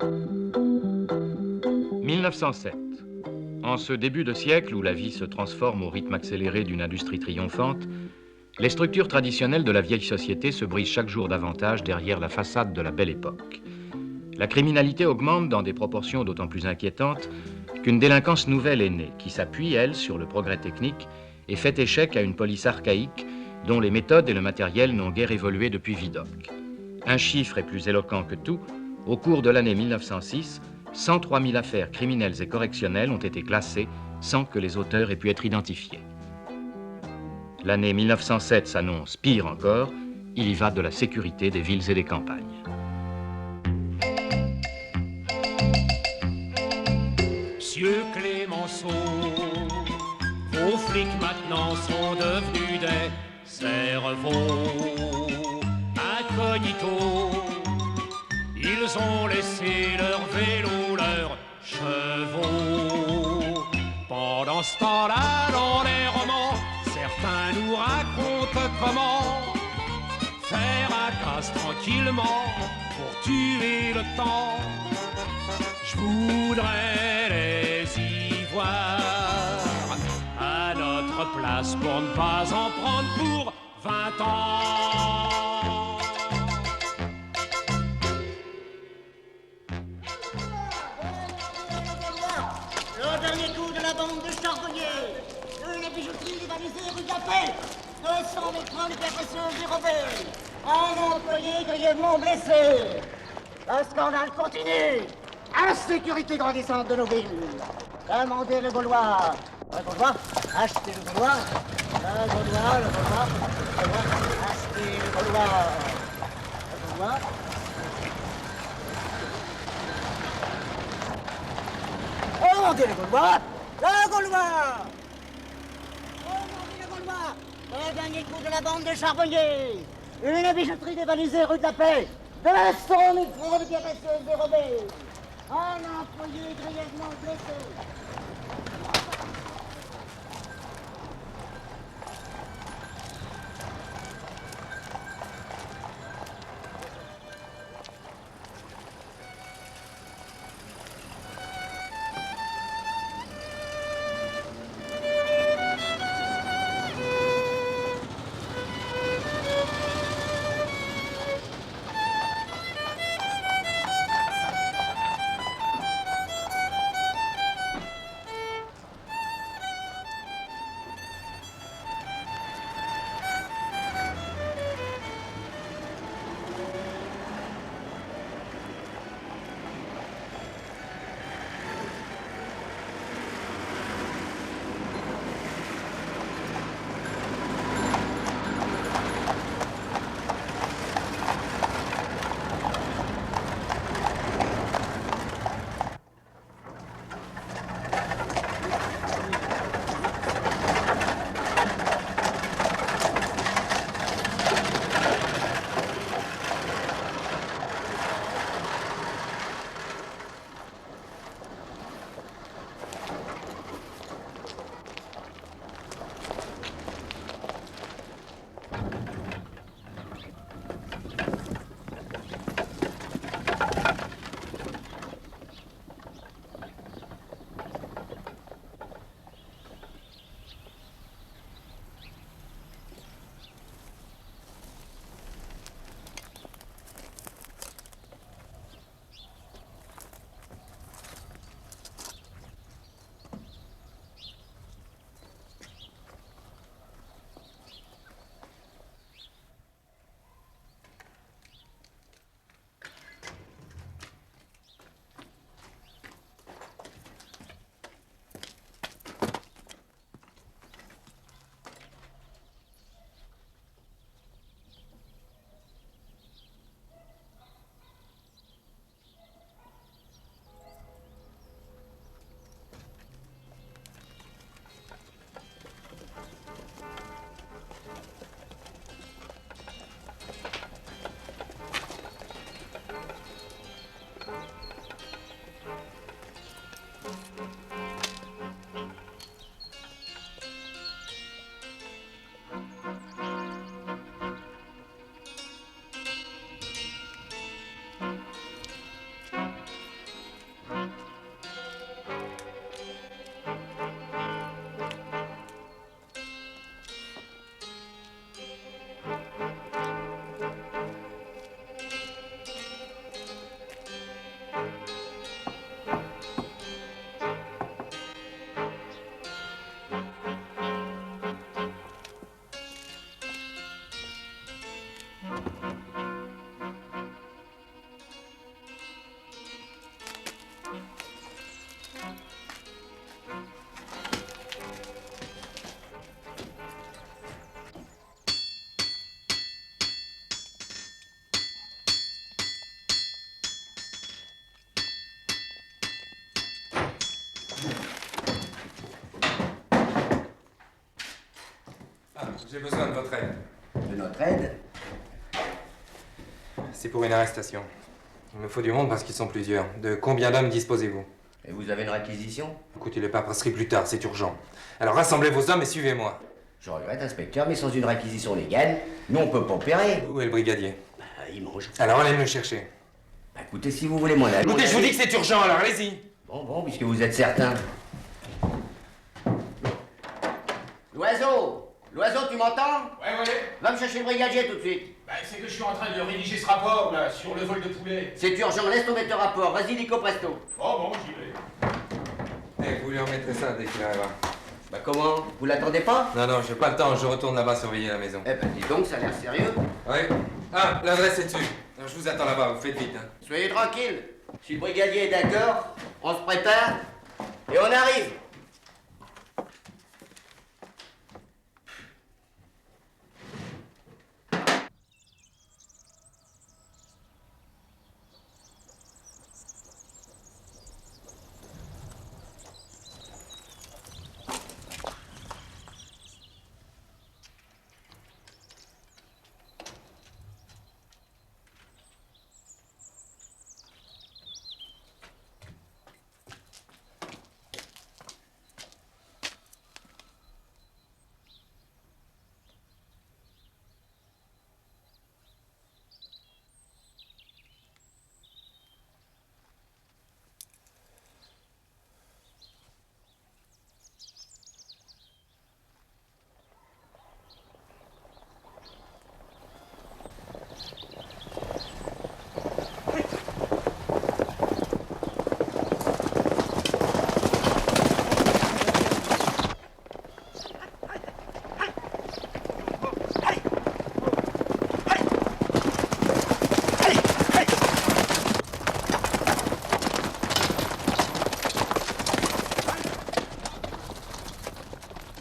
1907. En ce début de siècle où la vie se transforme au rythme accéléré d'une industrie triomphante, les structures traditionnelles de la vieille société se brisent chaque jour davantage derrière la façade de la belle époque. La criminalité augmente dans des proportions d'autant plus inquiétantes qu'une délinquance nouvelle est née, qui s'appuie, elle, sur le progrès technique et fait échec à une police archaïque dont les méthodes et le matériel n'ont guère évolué depuis Vidocq. Un chiffre est plus éloquent que tout. Au cours de l'année 1906, 103 000 affaires criminelles et correctionnelles ont été classées sans que les auteurs aient pu être identifiés. L'année 1907 s'annonce pire encore. Il y va de la sécurité des villes et des campagnes. Monsieur Clémenceau, vos flics maintenant sont devenus des cerveaux incognito. Ils ont laissé leur vélo, leurs chevaux. Pendant ce temps-là, dans les romans, certains nous racontent comment faire un casse tranquillement pour tuer le temps. Je voudrais les y voir à notre place pour ne pas en prendre pour 20 ans. Le dernier coup de la bande de charbonniers. Une bijouterie dévalisée rue de la Paix. 200 000 francs de pierres précieuses dérobées. Un employé grièvement blessé. Le scandale continue. Insécurité grandissante de nos villes. Demandez le Gaulois. Le Gaulois, achetez le Gaulois. Le Gaulois, le Gaulois, le Gaulois, achetez le Gaulois. Le Gaulois. Demandez le Gaulois. Le Gaulois. Demandez le Gaulois. Le dernier coup de la bande de charbonniers. Une bijouterie dévalisée rue de la Paix. 200 000 francs de pierres précieuses dérobées. Un employé grièvement blessé. J'ai besoin de votre aide. De notre aide? C'est pour une arrestation. Il me faut du monde parce qu'ils sont plusieurs. De combien d'hommes disposez-vous? Et vous avez une réquisition? Écoutez, le pas passerait plus tard, c'est urgent. Alors rassemblez vos hommes et suivez-moi. Je regrette, inspecteur, mais sans une réquisition légale, nous on peut pas opérer. Où est le brigadier? Bah, il mange. Alors allez me le chercher. Bah, écoutez, si vous voulez mon avis... Écoutez, je vous dis que c'est urgent, alors allez-y. Bon, puisque vous êtes certain. L'oiseau! L'oiseau, tu m'entends? Ouais. Va me chercher le brigadier tout de suite. Bah, c'est que je suis en train de rédiger ce rapport, là, sur le vol de poulet. C'est urgent, laisse tomber ton rapport. Vas-y, Nico Presto. Bon, j'y vais. Eh, vous lui remettrez ça dès qu'il arrivera. Bah comment? Vous l'attendez pas? Non, j'ai pas le temps, je retourne là-bas surveiller la maison. Eh ben dis donc, ça a l'air sérieux. Oui. Ah, l'adresse est dessus. Je vous attends là-bas, vous faites vite. Hein. Soyez tranquille. Si le brigadier est d'accord, on se prépare et on arrive.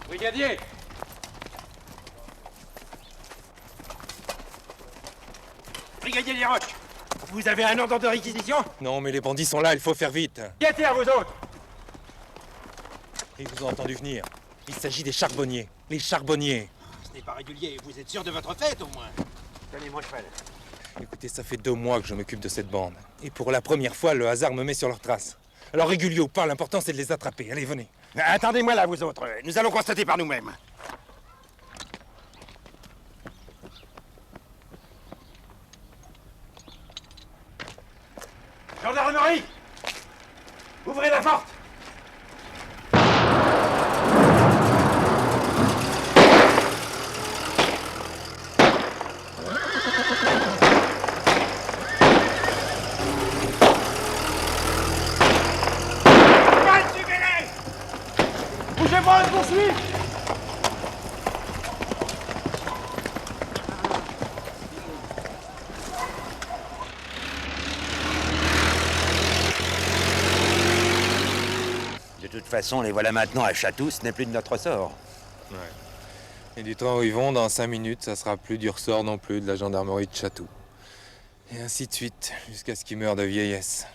Brigadier! Brigadier Desroches, vous avez un ordre de réquisition? Non, mais les bandits sont là, il faut faire vite. Qui était à vous autres? Ils vous ont entendu venir. Il s'agit des charbonniers. Les charbonniers. Ce n'est pas régulier, vous êtes sûr de votre fête au moins? Tenez-moi cheval. Écoutez, ça fait 2 mois que je m'occupe de cette bande. Et pour la première fois, le hasard me met sur leurs traces. Alors régulier ou pas, l'important c'est de les attraper. Allez, venez. Attendez-moi là, vous autres. Nous allons constater par nous-mêmes. Gendarmerie! Ouvrez la porte! Bougez pas, je poursuis! De toute façon, les voilà maintenant à Chatou, ce n'est plus de notre sort. Ouais. Et du temps où ils vont, dans 5 minutes, ça sera plus du ressort non plus de la gendarmerie de Chatou. Et ainsi de suite, jusqu'à ce qu'ils meurent de vieillesse.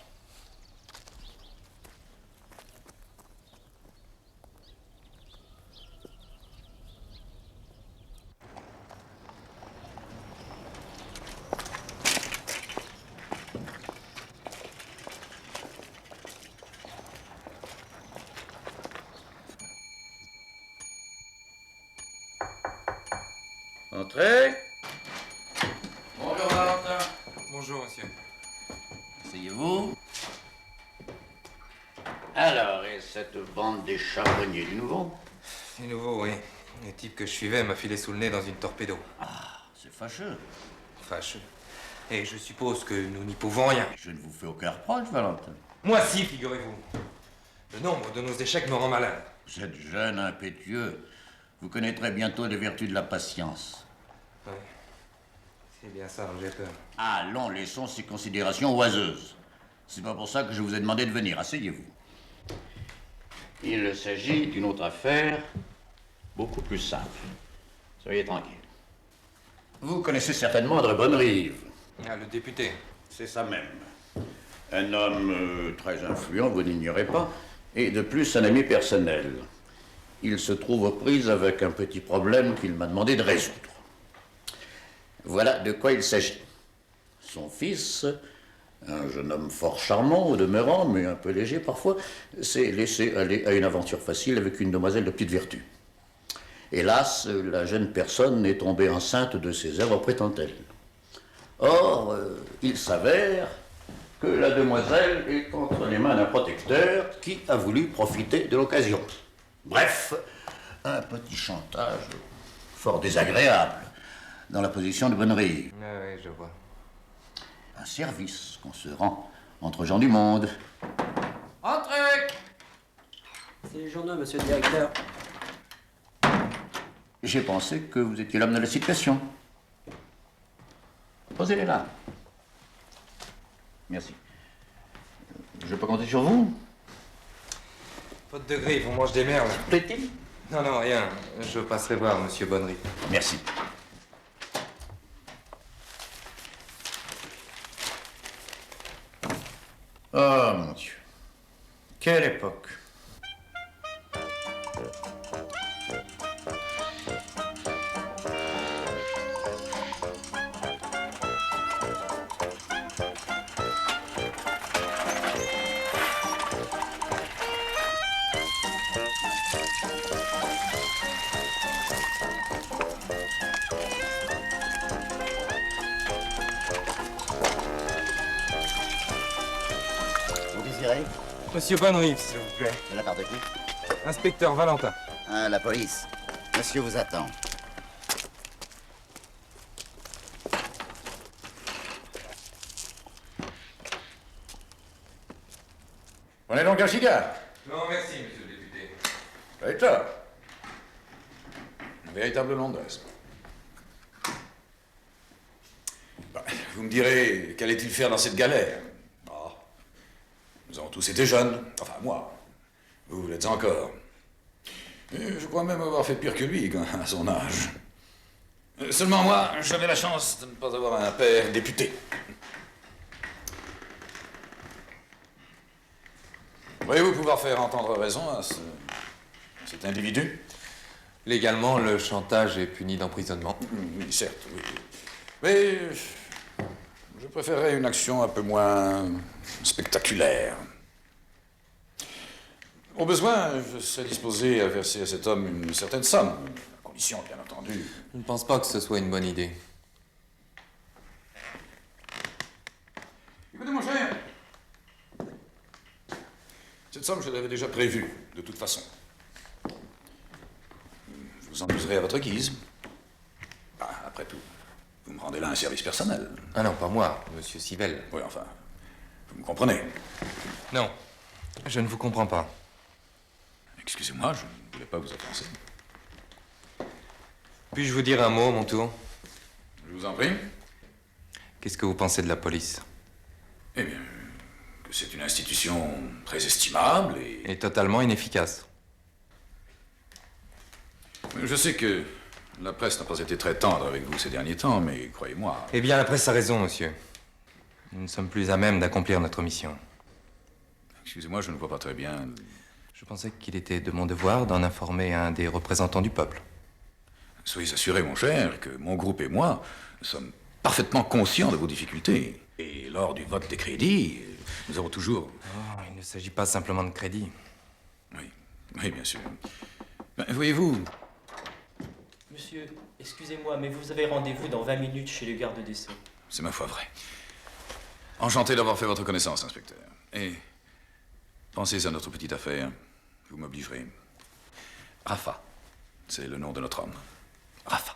Entrez. Bonjour, Valentin. Bonjour, monsieur. Asseyez-vous. Alors, et cette bande des charbonniers du nouveau? C'est nouveau, oui. Le type que je suivais m'a filé sous le nez dans une torpédo. Ah, c'est fâcheux. Fâcheux. Et je suppose que nous n'y pouvons rien. Je ne vous fais aucun reproche, Valentin. Moi si, figurez-vous. Le nombre de nos échecs me rend malade. Vous êtes jeune, impétueux. Vous connaîtrez bientôt les vertus de la patience. Ouais. C'est bien ça, j'ai peur. Allons, laissons ces considérations oiseuses. C'est pas pour ça que je vous ai demandé de venir. Asseyez-vous. Il s'agit d'une autre affaire, beaucoup plus simple. Soyez tranquille. Vous connaissez certainement André Bonnerive. Ah, le député. C'est ça même. Un homme très influent, vous n'ignorez pas, et de plus un ami personnel. il se trouve aux prises avec un petit problème qu'il m'a demandé de résoudre. Voilà de quoi il s'agit. Son fils, un jeune homme fort charmant au demeurant, mais un peu léger parfois, s'est laissé aller à une aventure facile avec une demoiselle de petite vertu. Hélas, la jeune personne est tombée enceinte de ses œuvres, prétend-elle. Or, il s'avère que la demoiselle est entre les mains d'un protecteur qui a voulu profiter de l'occasion. Bref, un petit chantage fort désagréable dans la position de Bonnery. Ah oui, je vois. Un service qu'on se rend entre gens du monde. Entrez! C'est les journaux, monsieur le directeur. J'ai pensé que vous étiez l'homme de la situation. Posez-les là. Merci. Je peux compter sur vous? Pas de degré, vous mangez des merdes. Plaît-il? Non, non, rien. Je passerai voir monsieur Bonnery. Merci. Oh mon Dieu. Quelle époque. Vous désirez? Monsieur Bonnery, s'il vous plaît. De la part de qui? Inspecteur Valentin. Ah, la police. Monsieur vous attend. Prenez donc un cigare. Non, merci, monsieur le député. Vous avez tort. Un véritable nom d'os. Vous me direz, qu'allait-il faire dans cette galère? Ah, nous avons tous été jeunes. Enfin, moi. Vous l'êtes encore. Et je crois même avoir fait pire que lui, à son âge. Seulement moi, j'avais la chance de ne pas avoir un père député. Voyez-vous pouvoir faire entendre raison à cet individu? Légalement, le chantage est puni d'emprisonnement. Oui, certes, oui. Mais je préférerais une action un peu moins spectaculaire. Au besoin, je serais disposé à verser à cet homme une certaine somme, à condition, bien entendu. Je ne pense pas que ce soit une bonne idée. Écoutez, mon cher, cette somme, je l'avais déjà prévue, de toute façon. Vous en userez à votre guise. Ah, après tout, vous me rendez là un service personnel. Ah non, pas moi, monsieur Sivelle. Oui, enfin, vous me comprenez. Non, je ne vous comprends pas. Excusez-moi, je ne voulais pas vous offenser. Puis-je vous dire un mot, mon tour? Je vous en prie. Qu'est-ce que vous pensez de la police? Eh bien, que c'est une institution très estimable Et totalement inefficace. Je sais que la presse n'a pas été très tendre avec vous ces derniers temps, mais croyez-moi... Eh bien, la presse a raison, monsieur. Nous ne sommes plus à même d'accomplir notre mission. Excusez-moi, je ne vois pas très bien... Je pensais qu'il était de mon devoir d'en informer un des représentants du peuple. Soyez assuré, mon cher, que mon groupe et moi sommes parfaitement conscients de vos difficultés. Et lors du vote des crédits, nous avons toujours... Oh, il ne s'agit pas simplement de crédit. Oui, oui, bien sûr. Ben, voyez-vous... Monsieur, excusez-moi, mais vous avez rendez-vous dans 20 minutes chez le garde des Sceaux. C'est ma foi vrai. Enchanté d'avoir fait votre connaissance, inspecteur. Et pensez à notre petite affaire. Vous m'obligerez. Rafa, c'est le nom de notre homme. Rafa.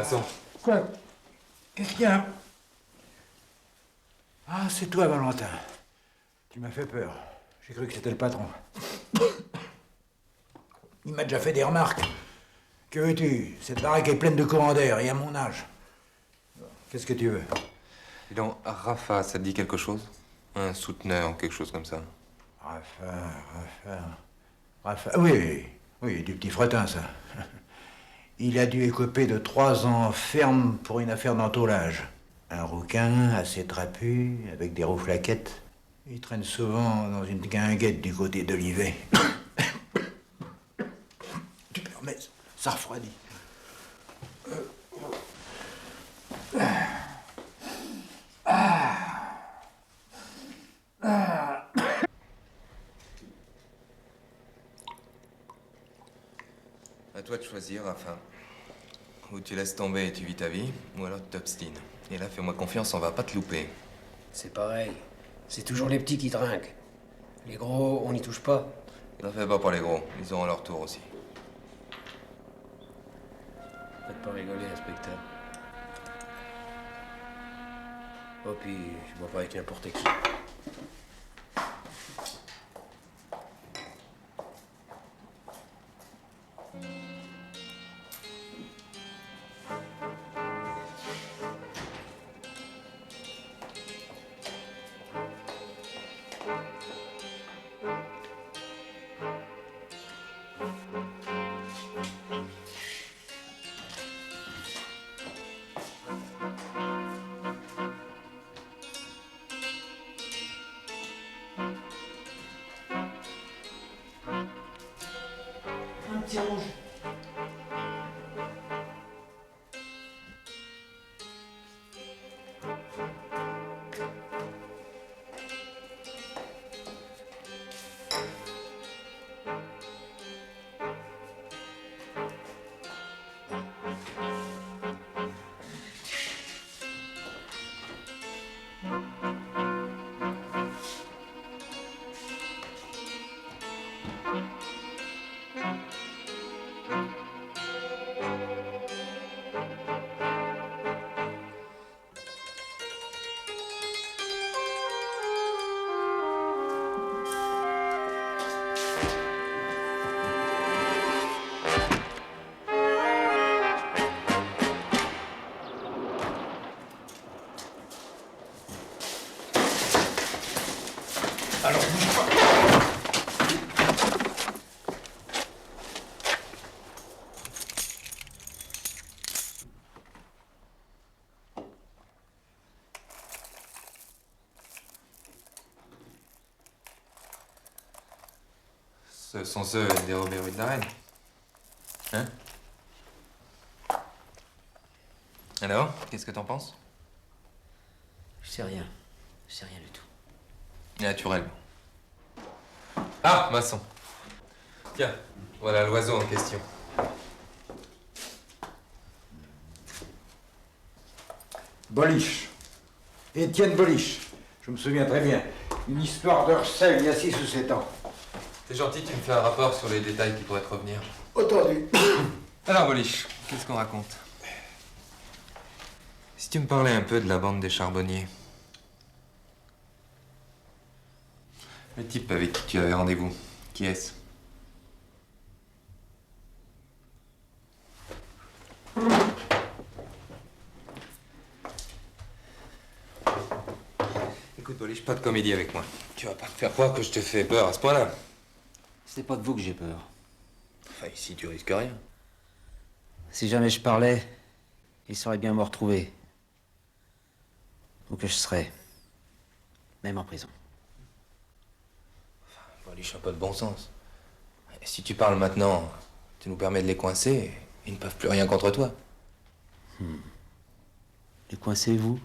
Masson. Quoi? Qu'est-ce qu'il y a? Ah, c'est toi, Valentin. Tu m'as fait peur. J'ai cru que c'était le patron. Il m'a déjà fait des remarques. Que veux-tu? Cette baraque est pleine de courant d'air, et à mon âge. Qu'est-ce que tu veux? Dis donc, Rafa, ça te dit quelque chose? Un souteneur, quelque chose comme ça. Rafa, oui, du petit fretin, ça. Il a dû écoper de 3 ans ferme pour une affaire d'entaulage. Un rouquin assez trapu, avec des rouflaquettes. Il traîne souvent dans une guinguette du côté d'Olivet. Tu permets, ça refroidit. À toi de choisir, Rafa. Ou tu laisses tomber et tu vis ta vie, ou alors tu t'obstines. Et là, fais-moi confiance, on va pas te louper. C'est pareil. C'est toujours les petits qui trinquent. Les gros, on n'y touche pas. N'en fais pas pour les gros, ils auront leur tour aussi. Faites pas rigoler, inspecteur. Oh, puis je bois pas avec n'importe qui. Un petit rouge. Alors, bouge pas. Ce sont ceux dérobés rue de la Reine. Hein? Alors, qu'est-ce que t'en penses? Je sais rien. Je sais rien du tout. Naturellement. Ah, Masson. Tiens, voilà l'oiseau en question. Boliche. Étienne Boliche. Je me souviens très bien. Une histoire d'Ursel il y a 6 ou 7 ans. C'est gentil, tu me fais un rapport sur les détails qui pourraient te revenir. Entendu. Alors, Boliche, qu'est-ce qu'on raconte? Si tu me parlais un peu de la bande des charbonniers. Le type avec qui tu avais rendez-vous, qui est-ce? Écoute, Boliche, pas de comédie avec moi. Tu vas pas me faire croire que je te fais peur à ce point-là. C'est pas de vous que j'ai peur. Enfin, ici, tu risques rien. Si jamais je parlais, il saurait bien me retrouver. Ou que je serais. Même en prison. Boliche, un peu de bon sens. Et si tu parles maintenant, tu nous permets de les coincer et ils ne peuvent plus rien contre toi. Les coincez, vous?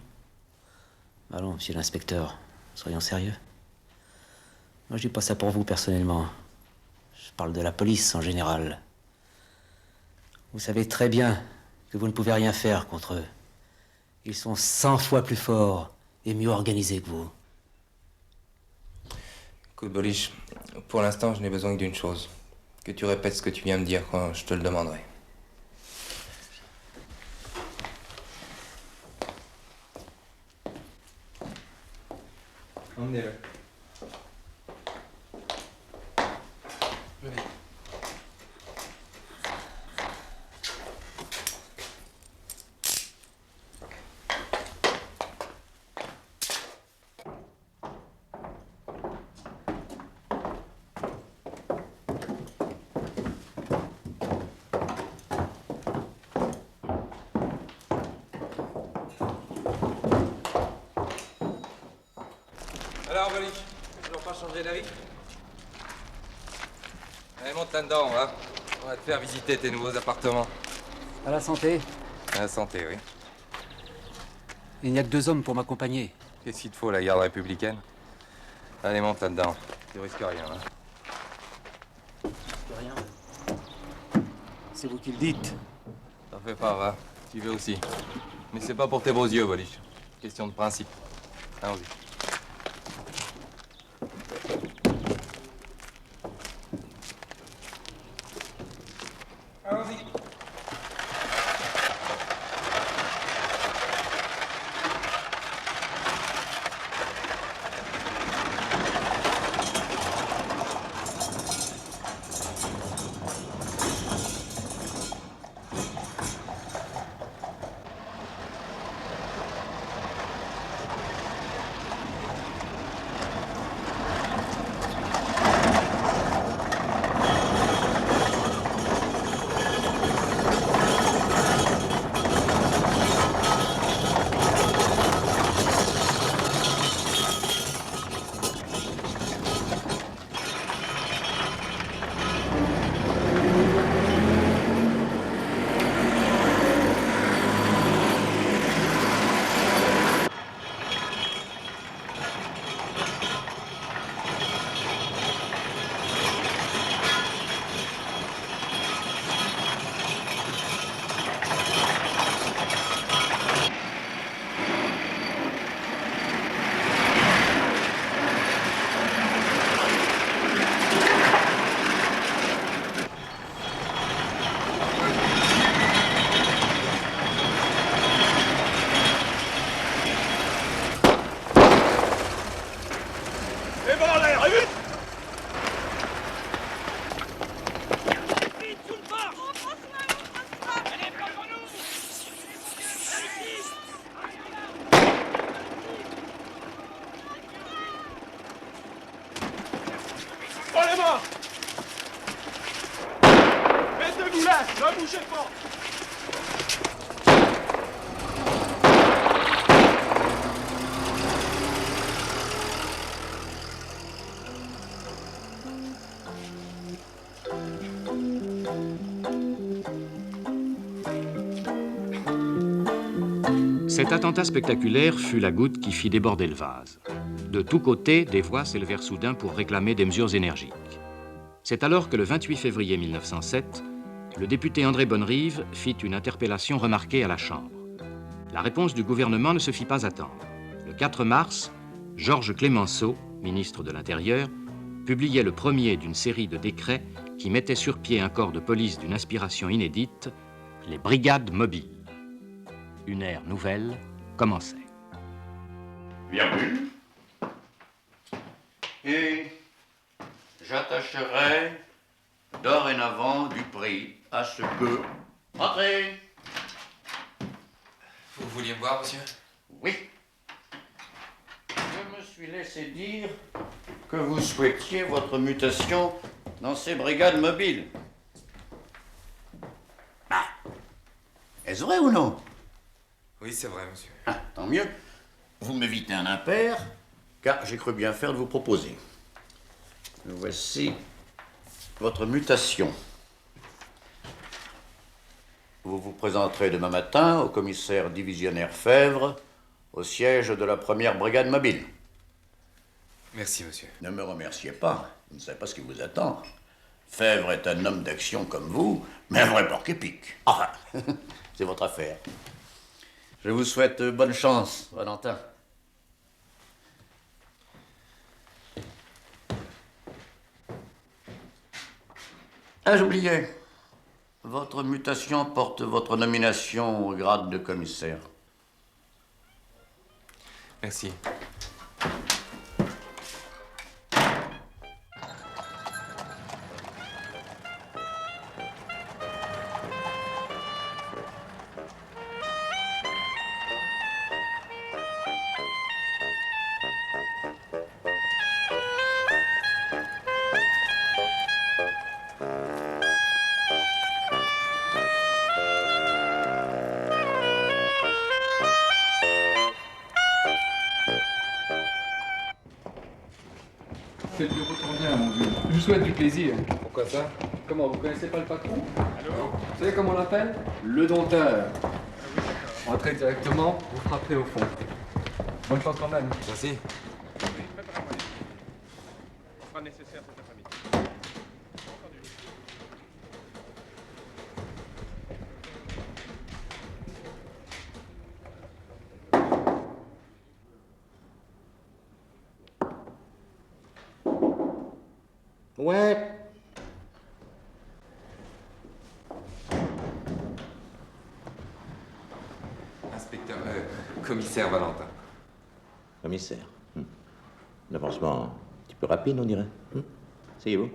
Allons, monsieur l'inspecteur, soyons sérieux. Moi, je dis pas ça pour vous, personnellement. Je parle de la police, en général. Vous savez très bien que vous ne pouvez rien faire contre eux. Ils sont 100 fois plus forts et mieux organisés que vous. Écoute, Boliche, pour l'instant, je n'ai besoin que d'une chose. Que tu répètes ce que tu viens me dire quand je te le demanderai. Emmenez-le. Venez. Alors, Bolich, toujours pas changé d'avis? Allez, monte là-dedans, on va te faire visiter tes nouveaux appartements. À la santé. À la santé, oui. Il n'y a que 2 hommes pour m'accompagner. Qu'est-ce qu'il te faut, la garde républicaine? Allez, monte là-dedans. Tu risques rien, hein. Rien. C'est vous qui le dites. T'en fais pas, va. Tu veux aussi. Mais c'est pas pour tes beaux yeux, Bolich. Question de principe. Allons-y. Allons-y. Ne bougez pas! Cet attentat spectaculaire fut la goutte qui fit déborder le vase. De tous côtés, des voix s'élevèrent soudain pour réclamer des mesures énergiques. C'est alors que le 28 février 1907, le député André Bonnerive fit une interpellation remarquée à la Chambre. La réponse du gouvernement ne se fit pas attendre. Le 4 mars, Georges Clemenceau, ministre de l'Intérieur, publiait le premier d'une série de décrets qui mettaient sur pied un corps de police d'une inspiration inédite, les brigades mobiles. Une ère nouvelle commençait. Bienvenue. Et j'attacherai dorénavant du prix à ce que... Entrez. Vous vouliez me voir, monsieur? Oui. Je me suis laissé dire que vous souhaitiez votre mutation dans ces brigades mobiles. Ah. Est-ce vrai ou non? Oui, c'est vrai, monsieur. Ah, tant mieux. Vous m'évitez un impair, car j'ai cru bien faire de vous proposer. Voici votre mutation. Vous vous présenterez demain matin au commissaire divisionnaire Fèvre, au siège de la 1re brigade mobile. Merci, monsieur. Ne me remerciez pas, vous ne savez pas ce qui vous attend. Fèvre est un homme d'action comme vous, mais un vrai porc-épic. Enfin, c'est votre affaire. Je vous souhaite bonne chance, Valentin. Ah, j'oubliais. Votre mutation porte votre nomination au grade de commissaire. Merci. peut-être mieux retourner à mon vieux. Je vous souhaite du plaisir. Pourquoi ça? Comment, vous connaissez pas le patron? Allô? Vous savez comment on l'appelle? Le dompteur. Entrez directement, vous frapperez au fond. Bonne chance quand même. Merci. On fera le nécessaire cet après-midi. Ouais. Inspecteur, commissaire Valentin. Commissaire. L'avancement un petit peu rapide, on dirait. Asseyez-vous.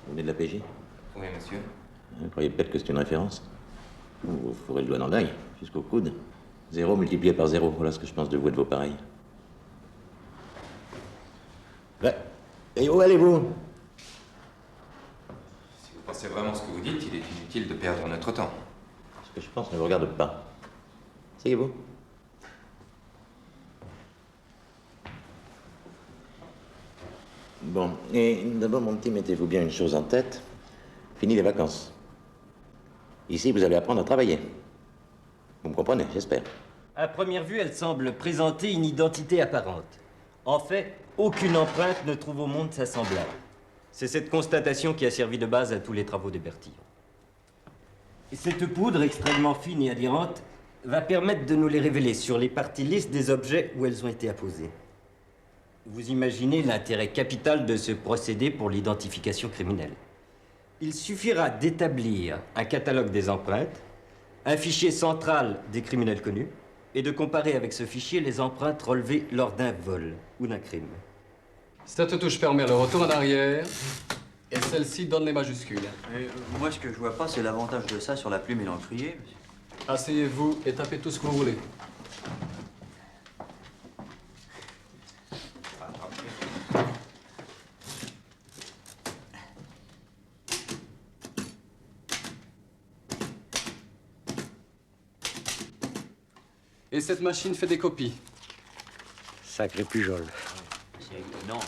Vous venez de la PJ? Oui, monsieur. Vous croyez peut-être que c'est une référence? Vous fourrez le doigt dans l'œil, jusqu'au coude. 0 multiplié par 0, voilà ce que je pense de vous et de vos pareils. Ouais. Et où allez-vous? Si vous pensez vraiment ce que vous dites, il est inutile de perdre notre temps. Ce que je pense ne vous regarde pas. Asseyez-vous. Bon, et d'abord, mon petit, mettez-vous bien une chose en tête. Fini les vacances. Ici, vous allez apprendre à travailler. Vous me comprenez, j'espère. À première vue, elle semble présenter une identité apparente. En fait, aucune empreinte ne trouve au monde sa semblable. C'est cette constatation qui a servi de base à tous les travaux de Bertillon. Et cette poudre extrêmement fine et adhérente va permettre de nous les révéler sur les parties lisses des objets où elles ont été apposées. Vous imaginez l'intérêt capital de ce procédé pour l'identification criminelle. Il suffira d'établir un catalogue des empreintes, un fichier central des criminels connus, et de comparer avec ce fichier les empreintes relevées lors d'un vol ou d'un crime. Cette touche permet le retour en arrière, et celle-ci donne les majuscules. Moi, ce que je vois pas, c'est l'avantage de ça sur la plume et l'encrier. Asseyez-vous et tapez tout ce que vous voulez. Et cette machine fait des copies. Sacré pujol. C'est étonnant.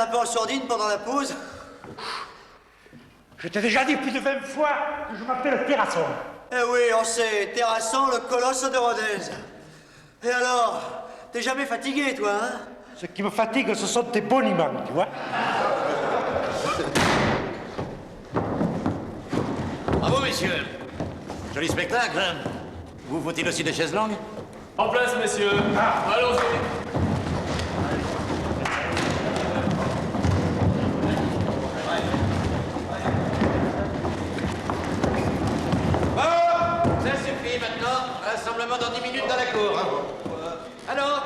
Un peu en sourdine pendant la pause. Je t'ai déjà dit plus de 20 fois que je m'appelle Terrasson. Eh oui, on sait, Terrasson, le colosse de Rodez. Et alors, t'es jamais fatigué, toi, hein? Ce qui me fatigue, ce sont tes boniments, tu vois. Bravo, messieurs. Joli spectacle, hein? Vous faut-il aussi des chaises longues? En place, messieurs. Allons-y. Ça suffit maintenant. Rassemblement dans 10 minutes dans la cour. Alors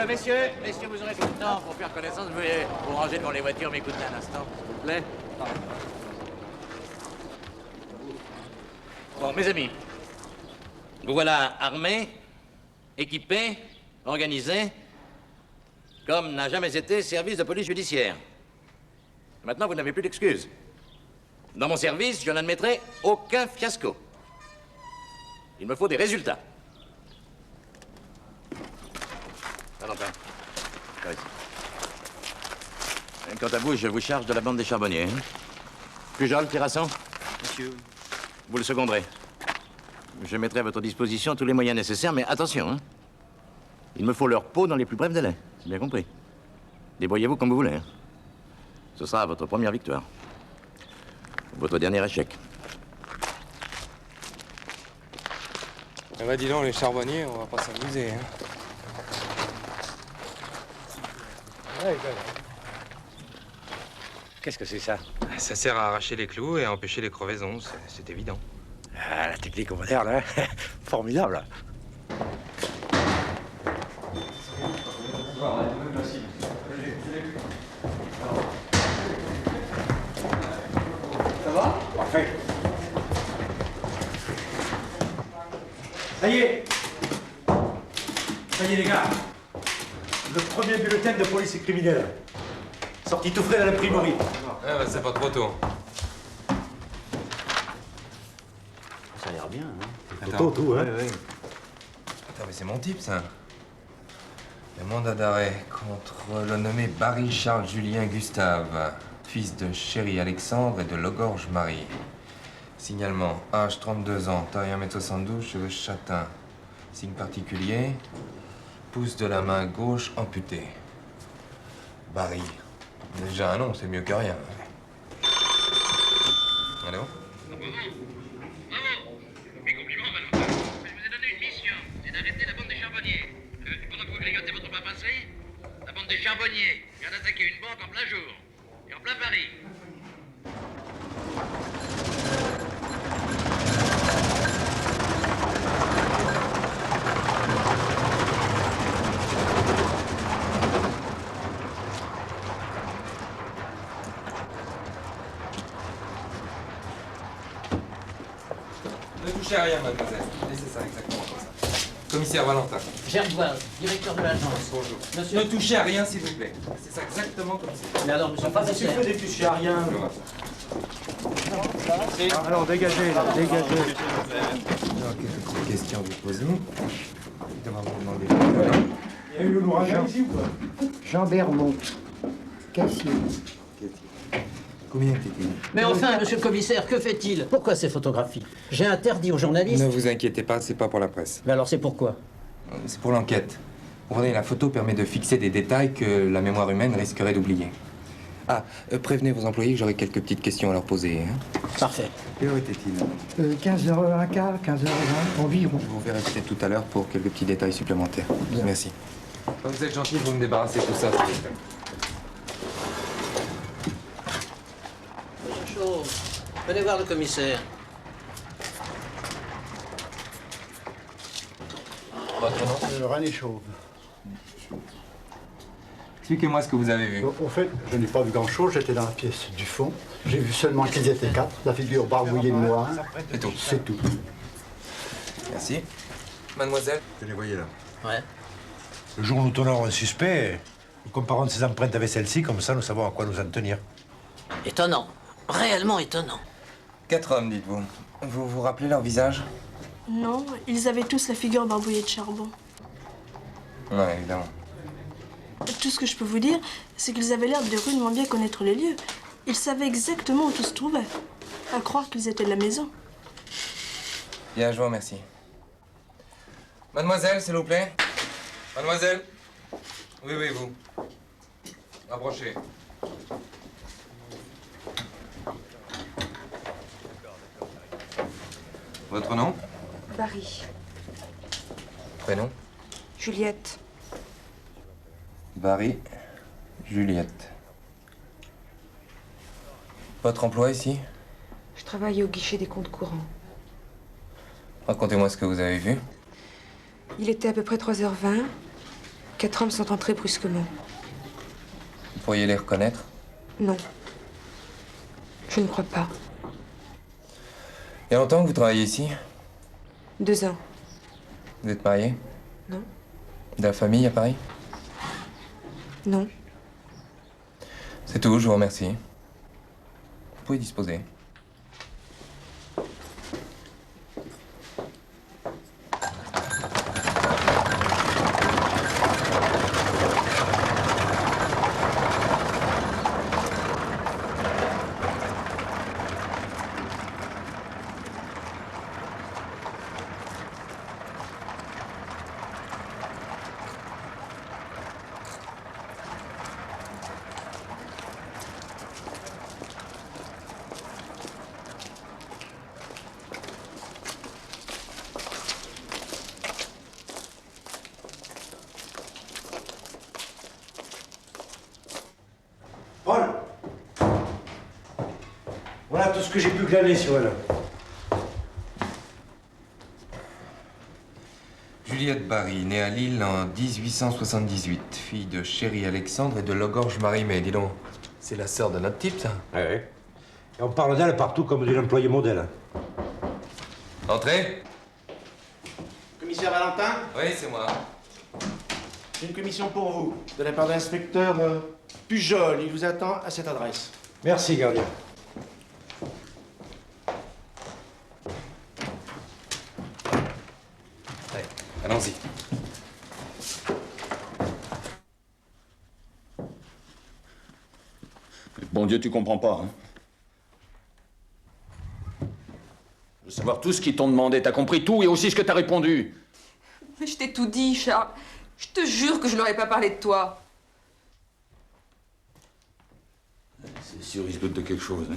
Messieurs, vous aurez tout le temps pour faire connaissance. Veuillez vous ranger devant les voitures, m'écoutez un instant, s'il vous plaît. Bon, mes amis, vous voilà armés, équipés, organisés, comme n'a jamais été service de police judiciaire. Maintenant, vous n'avez plus d'excuses. Dans mon service, je n'admettrai aucun fiasco. Il me faut des résultats. Valentin. Par ici. Quant à vous, je vous charge de la bande des charbonniers. Hein? Pujol, Terrasson? Monsieur. Vous le seconderez. Je mettrai à votre disposition tous les moyens nécessaires, mais attention, hein. Il me faut leur peau dans les plus brefs délais. C'est bien compris. Débrouillez-vous comme vous voulez. Hein. Ce sera votre première victoire. Votre dernier échec. Ah bah dis donc, les charbonniers, on va pas s'amuser, hein. Qu'est-ce que c'est ça? Ça sert à arracher les clous et à empêcher les crevaisons, c'est évident. Ah, la technique moderne, hein. Formidable. Ça va? Parfait. Ça y est, les gars. Le premier bulletin de police criminelle. Sorti tout frais dans l'imprimerie. Ah bah c'est pas trop tôt. Ça a l'air bien, hein. Photo, tout, hein. Ouais. Attends, mais c'est mon type, ça. Le mandat d'arrêt contre le nommé Barry Charles Julien Gustave, fils de Chéri Alexandre et de Logorge Marie. Signalement, âge 32 ans, taille 1m72, cheveux châtains. Signe particulier, pouce de la main gauche amputé. Barry. Déjà un nom, c'est mieux que rien. Allô? Mes compliments, Valentin. Je vous ai donné une mission, c'est d'arrêter la bande des charbonniers. Pendant que vous grigotez votre pas passé, la bande des charbonniers vient d'attaquer une banque en plein jour. Et en plein Paris. Ne touchez à rien, mademoiselle. Laissez ça exactement comme ça. Commissaire Valentin. Gerboise, directeur de l'agence. Bonjour. Monsieur. Ne touchez à rien, s'il vous plaît. C'est ça exactement comme ça. Mais alors, monsieur le Pas si commissaire. tu fais des toucher à rien. Alors, dégagez, là, dégagez. Alors, quelques questions à vous poser. Évidemment, vous demandez. Il y a eu l'ouragan ici ou quoi? Jean Bermond, caissier. Combien était-il? Mais enfin, monsieur le commissaire, que fait-il? Pourquoi ces photographies? J'ai interdit aux journalistes. Ne vous inquiétez pas, c'est pas pour la presse. Mais alors, c'est pourquoi? C'est pour l'enquête. Comprenez, la photo permet de fixer des détails que la mémoire humaine risquerait d'oublier. Ah, prévenez vos employés que j'aurai quelques petites questions à leur poser. Hein. Parfait. Quelle heure était-il? 15h15, 15h20 environ. Vous verrez peut-être tout à l'heure pour quelques petits détails supplémentaires. Bien. Merci. Vous êtes gentil, vous me débarrassez de tout ça, s'il vous plaît. Monsieur Chauve, venez voir le commissaire. Votre nom? René Chauve. Expliquez-moi ce que vous avez vu. Au fait, je n'ai pas vu grand-chose, j'étais dans la pièce du fond. J'ai vu seulement qu'ils étaient 4, la figure barbouillée de noir. C'est tout. C'est tout. Merci. Mademoiselle? Je les voyais là. Ouais. Le jour où nous tenons un suspect, nous comparons ses empreintes avec celle-ci, comme ça nous savons à quoi nous en tenir. Étonnant. Réellement étonnant. 4 hommes, dites-vous. Vous vous rappelez leur visage? Non, ils avaient tous la figure barbouillée de charbon. Ouais, évidemment. Tout ce que je peux vous dire, c'est qu'ils avaient l'air de rudement bien connaître les lieux. Ils savaient exactement où tout se trouvait. À croire qu'ils étaient de la maison. Bien, je vous remercie. Mademoiselle, s'il vous plaît. Mademoiselle? Oui, vous. Approchez. Votre nom? Barry. Prénom? Juliette. Barry, Juliette. Votre emploi ici? Je travaille au guichet des comptes courants. Racontez-moi ce que vous avez vu. Il était à peu près 3h20. 4 hommes sont entrés brusquement. Vous pourriez les reconnaître? Non. Je ne crois pas. Il y a longtemps que vous travaillez ici? 2 ans. Vous êtes marié? Non. De la famille à Paris? Non. C'est tout, je vous remercie. Vous pouvez disposer. Paul! Voilà tout ce que j'ai pu glaner sur elle. Juliette Barry, née à Lille en 1878, fille de Chéri Alexandre et de Logorge Marie. Mais dis donc, c'est la sœur de notre type, ça? Ouais. Et on parle d'elle partout comme d'une employée modèle. Entrez. Commissaire Valentin? Oui, c'est moi. J'ai une commission pour vous, de la part de l'inspecteur Pujol. Il vous attend à cette adresse. Merci, gardien. Allez, allons-y. Bon Dieu, tu comprends pas, hein? Je veux savoir tout ce qu'ils t'ont demandé. T'as compris tout et aussi ce que t'as répondu. Mais je t'ai tout dit, Charles. Je te jure que je leur ai pas parlé de toi. C'est sûr, ils se doutent de quelque chose, hein?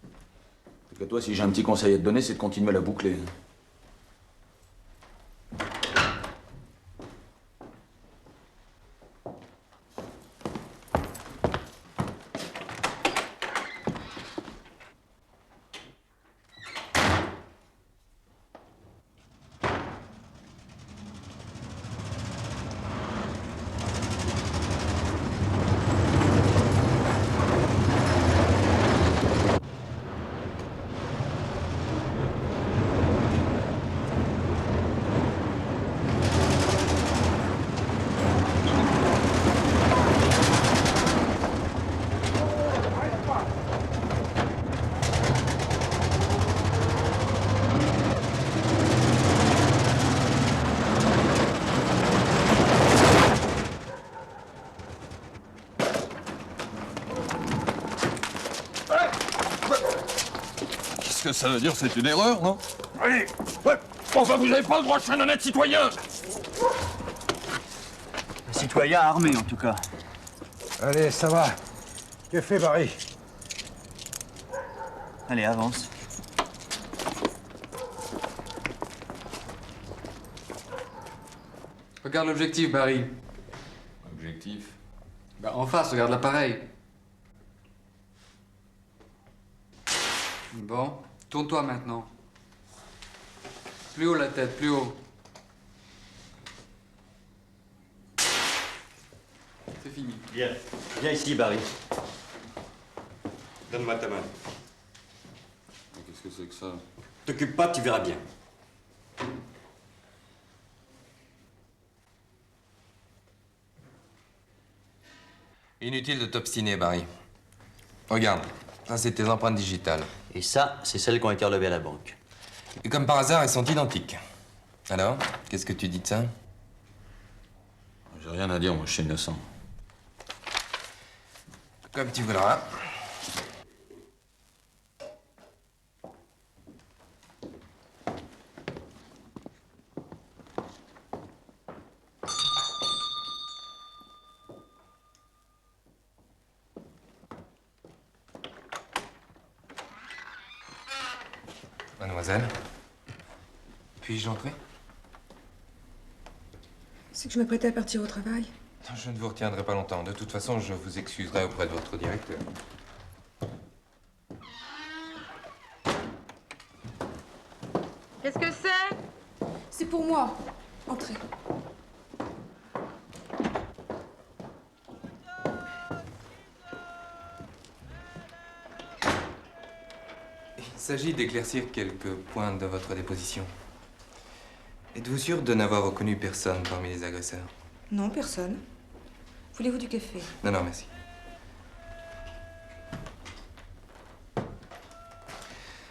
En tout cas, toi, si j'ai un petit conseil à te donner, c'est de continuer à la boucler. Hein. Qu'est-ce que ça veut dire? C'est une erreur, non? Allez! Ouais. Enfin, vous n'avez pas le droit de faire un honnête citoyen! Un citoyen armé, en tout cas. Allez, ça va. Que fait Barry? Allez, avance. Regarde l'objectif, Barry. Objectif? Bah, en face, regarde l'appareil. Bon, tourne-toi maintenant. Plus haut la tête, plus haut. C'est fini. Viens. Viens ici, Barry. Donne-moi ta main. Qu'est-ce que c'est que ça? T'occupe pas, tu verras bien. Inutile de t'obstiner, Barry. Regarde, ça c'est tes empreintes digitales. Et ça, c'est celles qui ont été relevées à la banque. Et comme par hasard, elles sont identiques. Alors, qu'est-ce que tu dis de ça? J'ai rien à dire, moi, je suis innocent. Comme tu voudras. Mademoiselle, puis-je entrer? C'est que je m'apprêtais à partir au travail. Je ne vous retiendrai pas longtemps. De toute façon, je vous excuserai auprès de votre directeur. Qu'est-ce que c'est? C'est pour moi. Entrez. Il s'agit d'éclaircir quelques points de votre déposition. Êtes-vous sûr de n'avoir reconnu personne parmi les agresseurs? Non, personne. Voulez-vous du café? Non, non, merci.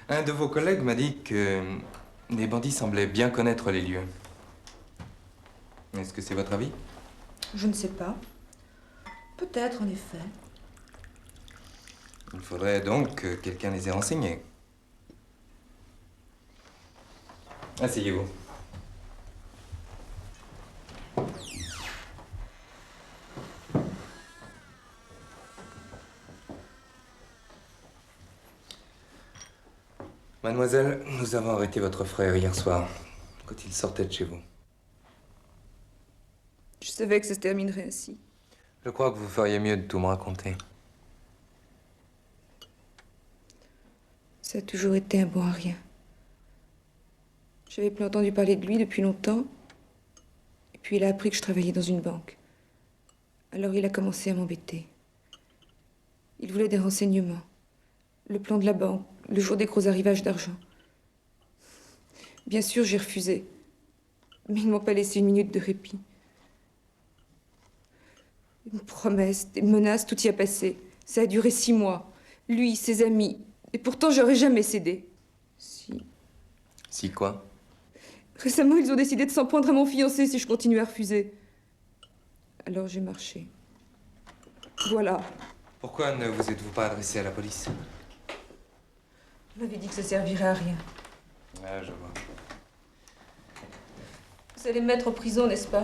Un de vos collègues m'a dit que les bandits semblaient bien connaître les lieux. Est-ce que c'est votre avis? Je ne sais pas. Peut-être, en effet. Il faudrait donc que quelqu'un les ait renseignés. Asseyez-vous. Mademoiselle, nous avons arrêté votre frère hier soir, quand il sortait de chez vous. Je savais que ça se terminerait ainsi. Je crois que vous feriez mieux de tout me raconter. Ça a toujours été un bon à rien. J'avais plus entendu parler de lui depuis longtemps. Et puis il a appris que je travaillais dans une banque. Alors il a commencé à m'embêter. Il voulait des renseignements. Le plan de la banque, le jour des gros arrivages d'argent. Bien sûr, j'ai refusé. Mais ils ne m'ont pas laissé une minute de répit. Une promesse, des menaces, tout y a passé. Ça a duré 6 mois. Lui, ses amis. Et pourtant, j'aurais jamais cédé. Si. Si quoi? Récemment, ils ont décidé de s'en prendre à mon fiancé si je continuais à refuser. Alors j'ai marché. Voilà. Pourquoi ne vous êtes-vous pas adressé à la police? On m'avait dit que ça servirait à rien. Ah, je vois. Vous allez me mettre en prison, n'est-ce pas?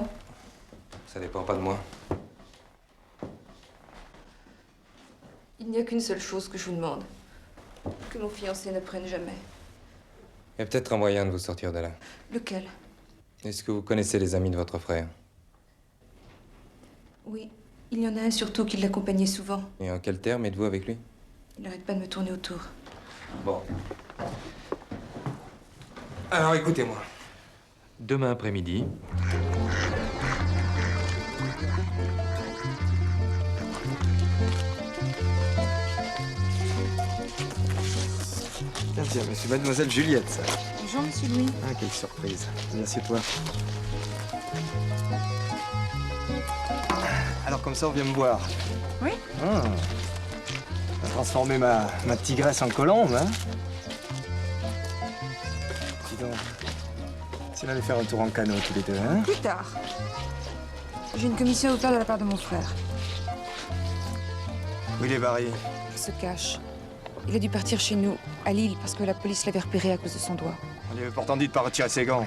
Ça dépend pas de moi. Il n'y a qu'une seule chose que je vous demande. Que mon fiancé ne prenne jamais. Il y a peut-être un moyen de vous sortir de là. Lequel? Est-ce que vous connaissez les amis de votre frère? Oui. Il y en a un surtout qui l'accompagnait souvent. Et en quel terme êtes-vous avec lui? Il n'arrête pas de me tourner autour. Bon. Alors écoutez-moi. Demain après-midi, Tiens, mais c'est mademoiselle Juliette, ça. Bonjour, monsieur Louis. Ah, quelle surprise. Viens, assieds-toi. Alors, comme ça, on vient me voir. Oui. Ah. On va transformer ma tigresse en colombe, hein? Dis donc, si on allait faire un tour en canot tous les deux, hein? Plus tard. J'ai une commission à vous faire de la part de mon frère. Où il est Barry? Il se cache. Il a dû partir chez nous, à Lille, parce que la police l'avait repéré à cause de son doigt. On lui avait pourtant dit de pas retirer ses gants.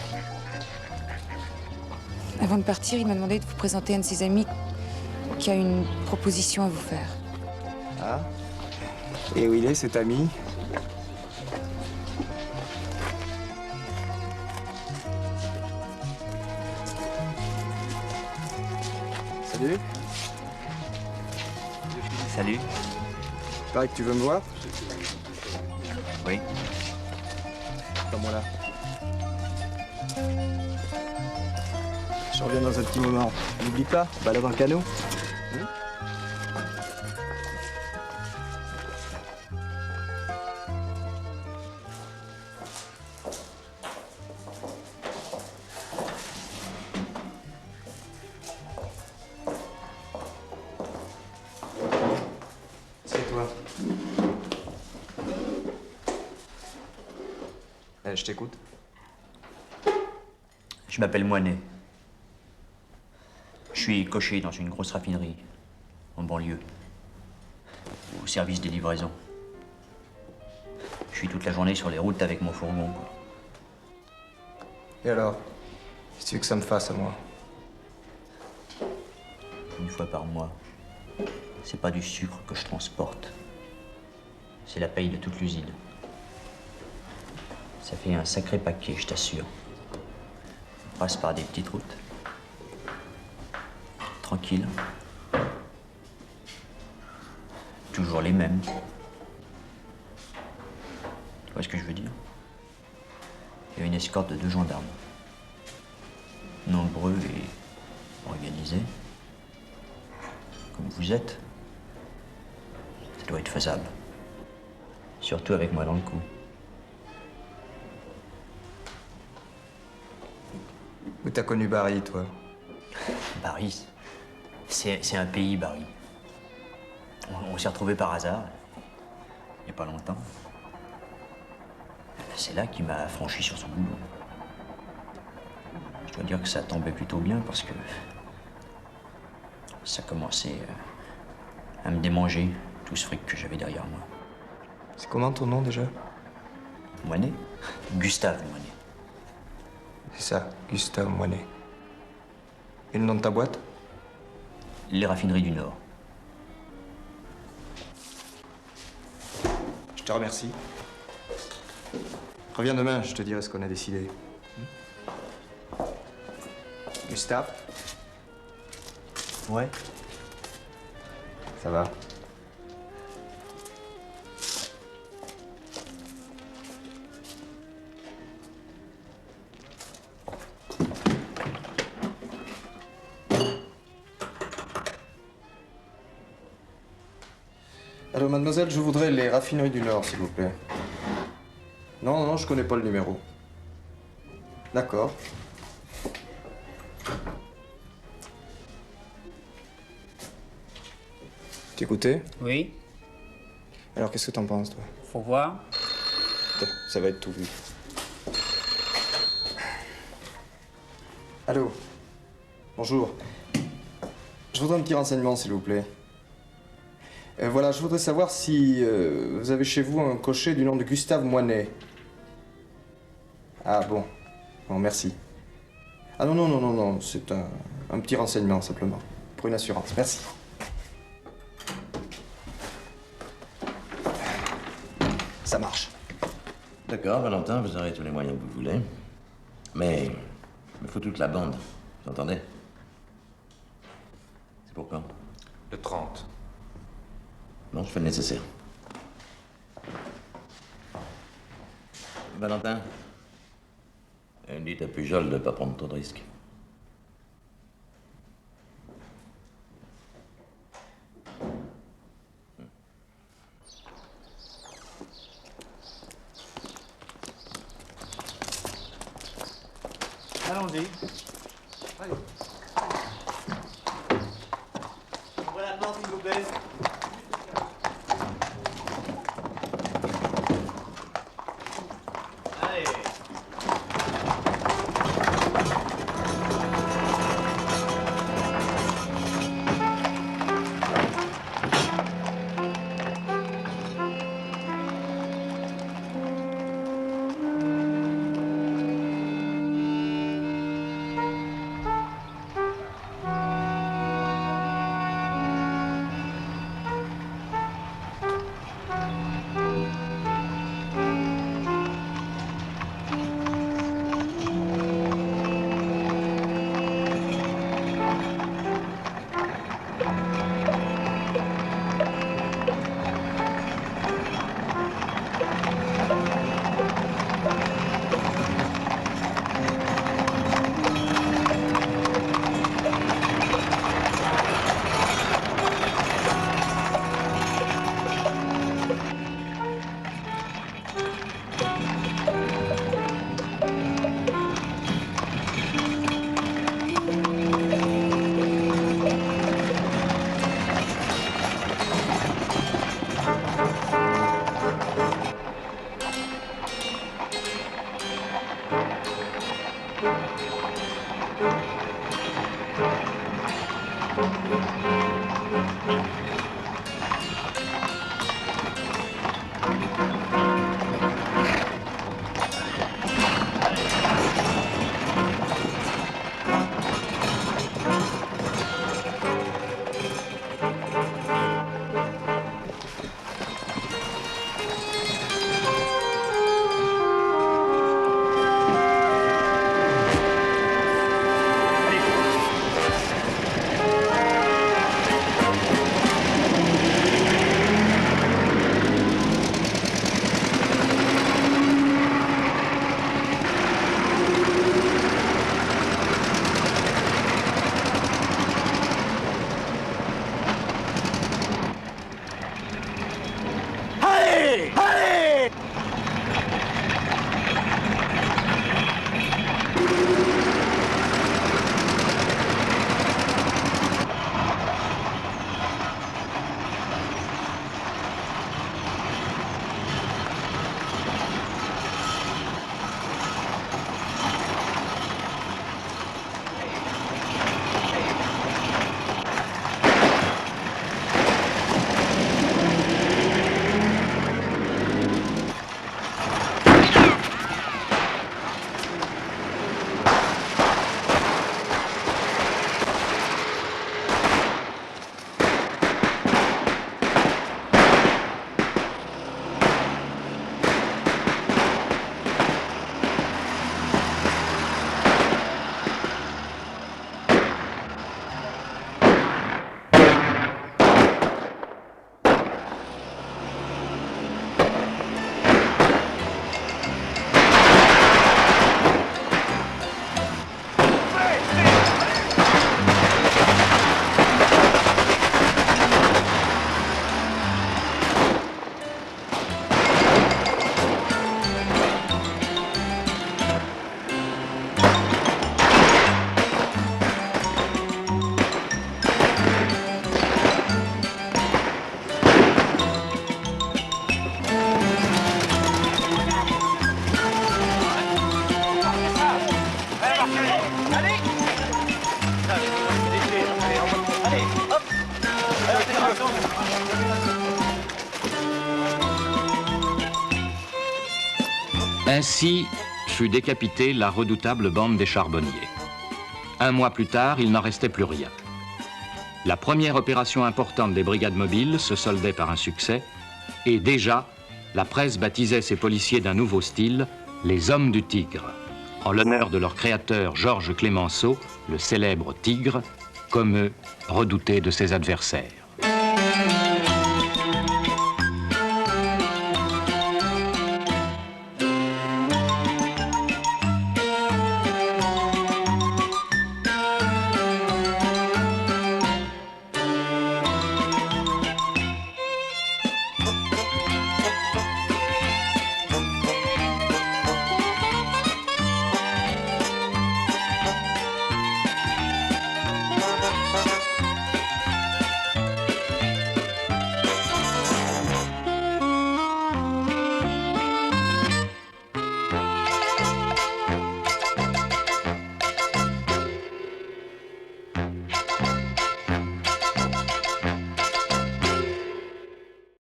Avant de partir, il m'a demandé de vous présenter un de ses amis qui a une proposition à vous faire. Ah? Et où il est, cet ami? Salut. Salut. Pareil que tu veux me voir? Oui. Attends-moi là. Je reviens dans un petit moment. N'oublie pas, balade en canot. c'est toi. Je t'écoute. Je m'appelle Moinet. Je suis cocher dans une grosse raffinerie, en banlieue, au service des livraisons. Je suis toute la journée sur les routes avec mon fourgon, quoi. Et alors? Qu'est-ce que tu veux que ça me fasse à moi? Une fois par mois. C'est pas du sucre que je transporte. C'est la paye de toute l'usine. Ça fait un sacré paquet, je t'assure. On passe par des petites routes. Tranquille. Toujours les mêmes. Tu vois ce que je veux dire? Il y a une escorte de 2 gendarmes. nombreux et organisés, comme vous êtes, ça doit être faisable. Surtout avec moi dans le coup. Où t'as connu Barry, toi? Barry, c'est un pays, Barry. On s'est retrouvés par hasard, il n'y a pas longtemps. C'est là qu'il m'a franchi sur son boulot. Je dois dire que ça tombait plutôt bien parce que ça commençait à me démanger, tout ce fric que j'avais derrière moi. C'est comment ton nom déjà? Moinet? Gustave Moinet. C'est ça, Gustave Moinet. Et le nom de ta boîte? Les raffineries du Nord. Je te remercie. Reviens demain, je te dirai ce qu'on a décidé. Gustave? Ouais. Ça va? Allô, mademoiselle, je voudrais les raffineries du Nord, s'il vous plaît. Non, non, je connais pas le numéro. D'accord. T'écoutais? Oui. Alors, qu'est-ce que t'en penses, toi? Faut voir. Ça va être tout vu. Allô? Bonjour. Je voudrais un petit renseignement, s'il vous plaît. Voilà, je voudrais savoir si vous avez chez vous un cocher du nom de Gustave Moinet. Ah bon. Bon, merci. Ah non, non, non, non, non, c'est un petit renseignement, simplement. Pour une assurance. Merci. Ça marche. D'accord, Valentin, vous aurez tous les moyens que vous voulez. Mais il me faut toute la bande. Vous entendez? C'est pour quand? Le 30. Non, je fais le nécessaire. Valentin, dites à Pujol de ne pas prendre trop de risques. Allons-y. Allez. Ouvrez la porte, s'il vous plaît. Allez. Ainsi fut décapitée la redoutable bande des charbonniers. Un mois plus tard, il n'en restait plus rien. La première opération importante des brigades mobiles se soldait par un succès, et déjà, la presse baptisait ces policiers d'un nouveau style, les hommes du Tigre, en l'honneur de leur créateur Georges Clémenceau, le célèbre Tigre, comme eux, redouté de ses adversaires.